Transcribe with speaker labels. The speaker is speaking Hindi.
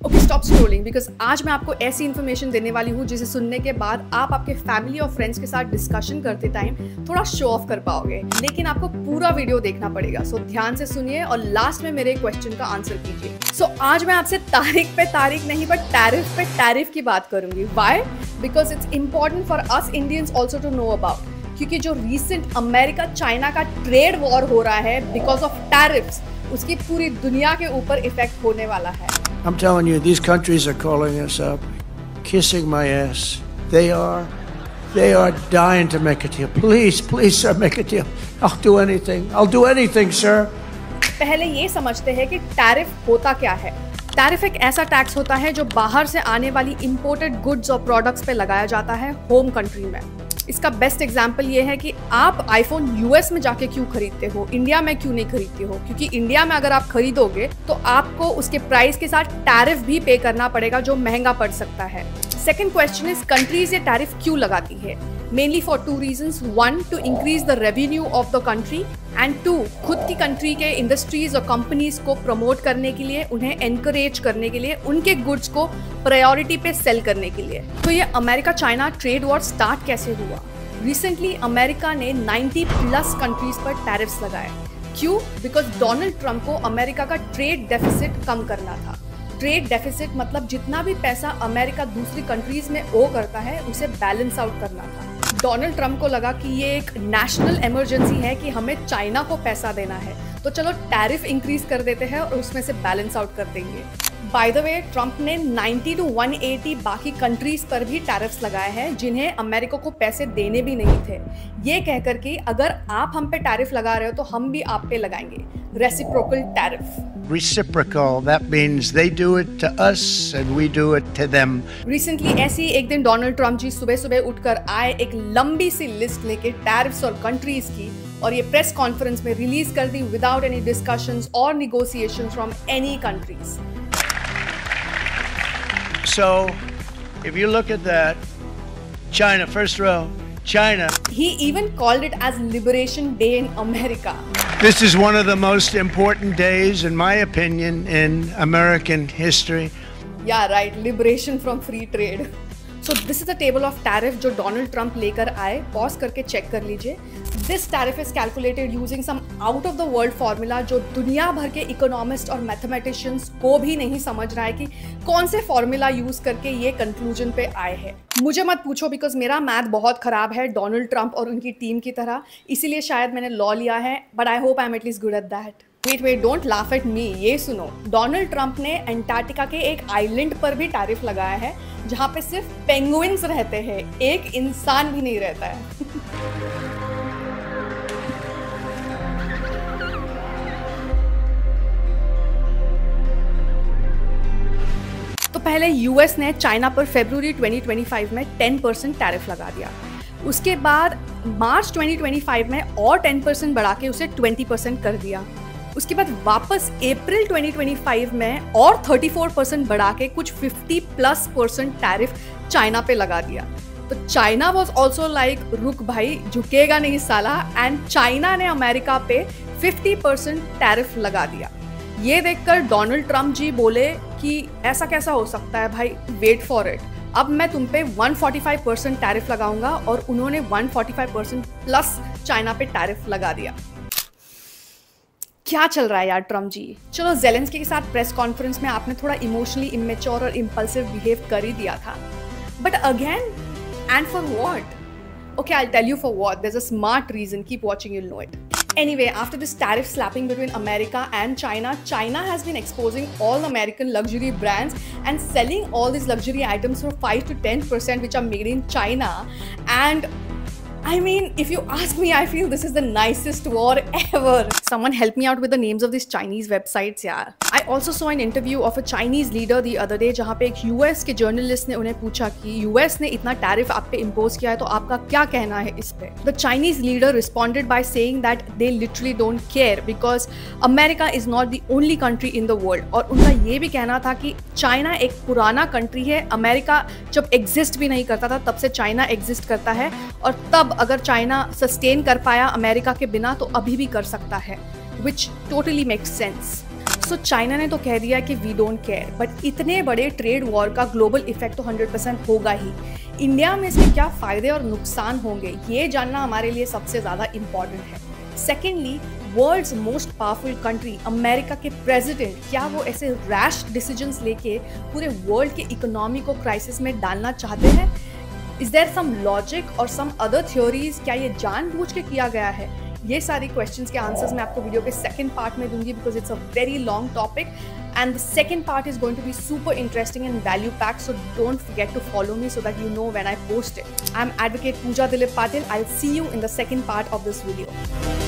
Speaker 1: ओके स्टॉप स्क्रोलिंग बिकॉज आज मैं आपको ऐसी इन्फॉर्मेशन देने वाली हूँ जिसे सुनने के बाद आप आपके फैमिली और फ्रेंड्स के साथ डिस्कशन करते टाइम थोड़ा शो ऑफ कर पाओगे, लेकिन आपको पूरा वीडियो देखना पड़ेगा। सो ध्यान से सुनिए और लास्ट में मेरे क्वेश्चन का आंसर कीजिए। सो आज मैं आपसे तारीख पे तारीख नहीं बट टैरिफ पे टैरिफ की बात करूंगी। Why? Because it's important for us Indians also to know about, क्योंकि जो रिसेंट अमेरिका चाइना का ट्रेड वॉर हो रहा है बिकॉज ऑफ टैरिफ्स, उसकी पूरी दुनिया के ऊपर इफेक्ट होने वाला है।
Speaker 2: I'm telling you, these countries are calling us up, kissing my ass. They are dying to make a deal. Please, sir, make a deal. I'll do anything, sir.
Speaker 1: पहले ये समझते हैं कि टैरिफ होता क्या है। टैरिफ एक ऐसा टैक्स होता है जो बाहर से आने वाली इंपोर्टेड गुड्स और प्रोडक्ट्स पे लगाया जाता है होम कंट्री में। इसका बेस्ट एग्जाम्पल ये है कि आप आईफोन यूएस में जाके क्यों खरीदते हो, इंडिया में क्यों नहीं खरीदते हो? क्योंकि इंडिया में अगर आप खरीदोगे तो आपको उसके प्राइस के साथ टैरिफ भी पे करना पड़ेगा जो महंगा पड़ सकता है। सेकेंड क्वेश्चन इज कंट्रीज ये टैरिफ क्यों लगाती है? Mainly for two reasons. One, to increase the revenue of the country, and two, खुद की कंट्री के इंडस्ट्रीज और कंपनीज को प्रमोट करने के लिए, उन्हें एनकरेज करने के लिए, उनके गुड्स को प्रायोरिटी पे सेल करने के लिए। तो ये America China trade war start कैसे हुआ? रिसेंटली अमेरिका ने 90+ कंट्रीज पर टैरिफ्स लगाए। क्यों? बिकॉज डोनाल्ड ट्रंप को अमेरिका का ट्रेड डेफिसिट कम करना था। ट्रेड डेफिसिट मतलब जितना भी पैसा अमेरिका दूसरी कंट्रीज में ओ करता है उसे बैलेंस आउट करना था। डोनाल्ड ट्रंप को लगा कि ये एक नेशनल इमरजेंसी है कि हमें चाइना को पैसा देना है, तो चलो टैरिफ इंक्रीज कर देते हैं और उसमें से बैलेंस आउट कर देंगे। बाय द वे, ट्रंप ने 90 to 180 बाकी कंट्रीज पर भी टैरिफ्स लगाए हैं जिन्हें अमेरिका को पैसे देने भी नहीं थे, ये कहकर कि अगर आप हम पे टैरिफ लगा रहे हो तो हम भी आप पे लगाएंगे। Reciprocal tariff.
Speaker 2: Reciprocal, that means they do it to us and we do it to them.
Speaker 1: Recently ऐसे ही एक दिन डोनाल्ड ट्रंप जी सुबह सुबह उठकर आए एक लंबी सी लिस्ट लेके टैरिफ्स और कंट्रीज की, और ये प्रेस कॉन्फ्रेंस में रिलीज कर दी विदाउट एनी डिस्कशंस और negotiations from any countries.
Speaker 2: So, if you look at that, China, first row, China.
Speaker 1: He even called it as Liberation Day in America.
Speaker 2: This is one of the most important days, in my opinion, in American history.
Speaker 1: Yeah, right. Liberation from free trade. So this is the table of tariff जो डोनाल्ड ट्रंप लेकर आए। पॉज करके चेक कर लीजिए। This tariff is calculated using some out of the world formula जो दुनिया भर के इकोनॉमिस्ट और मैथमेटिशियंस को भी नहीं समझ रहा है कि कौन से फॉर्मूला यूज करके ये कंक्लूजन पे आए हैं। मुझे मत पूछो बिकॉज मेरा मैथ बहुत खराब है डोनाल्ड ट्रंप और उनकी टीम की तरह, इसीलिए शायद मैंने लॉ लिया है, but I hope I am at least good at that. Wait, don't laugh at me. ये सुनो, डोनाल्ड ट्रंप ने अंटार्कटिका के एक आइलैंड पर भी टैरिफ लगाया है जहाँ पे सिर्फ पेंगुइन्स रहते हैं, एक इंसान भी नहीं रहता है। तो पहले यूएस ने चाइना पर फरवरी 2025 में 10% टैरिफ लगा दिया। उसके बाद मार्च 2025 में और 10% बढ़ा के उसे 20% कर दिया। उसके बाद वापस अप्रैल 2025 में और 34% बढ़ा के कुछ 50+% टैरिफ चाइना पे लगा दिया। तो चाइना वॉज ऑल्सो लाइक रुक भाई, झुकेगा नहीं साला, एंड चाइना ने अमेरिका पे 50% टैरिफ लगा दिया। ये देखकर डोनाल्ड ट्रंप जी बोले कि ऐसा कैसा हो सकता है भाई, वेट फॉर इट, अब मैं तुम पे 145% टैरिफ लगाऊंगा, और उन्होंने 145% प्लस चाइना पे टैरिफ लगा दिया। क्या चल रहा है यार ट्रंप जी? चलो ज़ेलेंस्की के साथ प्रेस कॉन्फ्रेंस में आपने थोड़ा इमोशनली इमेच्योर और इम्पल्सिव बिहेव कर ही दिया था, but again and for what? Okay, I'll tell you for what. There's a smart reason. Keep watching, you'll know it. Anyway, after this tariff slapping between America and China, China has been exposing all American luxury brands and selling all these luxury items for 5 to 10%, which are made in China. And I mean, if you ask me, I feel this is the nicest war ever. Someone help me out with the names of these Chinese websites, yaar. I also saw an interview of a Chinese leader the other day, जहाँ पे एक US के जर्नलिस्ट ने उन्हें पूछा कि US ने इतना टैरिफ आप पे इम्पोज किया है तो आपका क्या कहना है इस पे? The Chinese leader responded by saying that they literally don't care because America is not the only country in the world. और उनका ये भी कहना था कि चाइना एक पुराना कंट्री है, अमेरिका जब एग्जिस्ट भी नहीं करता था तब से चाइना एग्जिस्ट करता है, और तब अगर चाइना सस्टेन कर पाया अमेरिका के बिना तो अभी भी कर सकता है, which totally makes sense. So China ने तो कह दिया कि वी डोंट केयर, बट इतने बड़े ट्रेड वॉर का ग्लोबल इफेक्ट तो 100% होगा ही। इंडिया में इसके क्या फ़ायदे और नुकसान होंगे, ये जानना हमारे लिए सबसे ज़्यादा इम्पॉर्टेंट है। Secondly, world's most powerful country America के प्रेसिडेंट, क्या वो ऐसे रैश डिसीजंस लेके पूरे वर्ल्ड के इकोनॉमी को क्राइसिस में डालना चाहते हैं? इज देयर सम लॉजिक और सम अदर थ्योरीज? क्या ये जानबूझ के किया गया है? ये सारी क्वेश्चंस के आंसर्स मैं आपको वीडियो के सेकंड पार्ट में दूंगी, because it's a very long topic and the second part is going to be super interesting and value packed, so don't forget to follow me so that you know when I post it. I'm Advocate Pooja Dilip Patil. I'll see you in the second part of this video.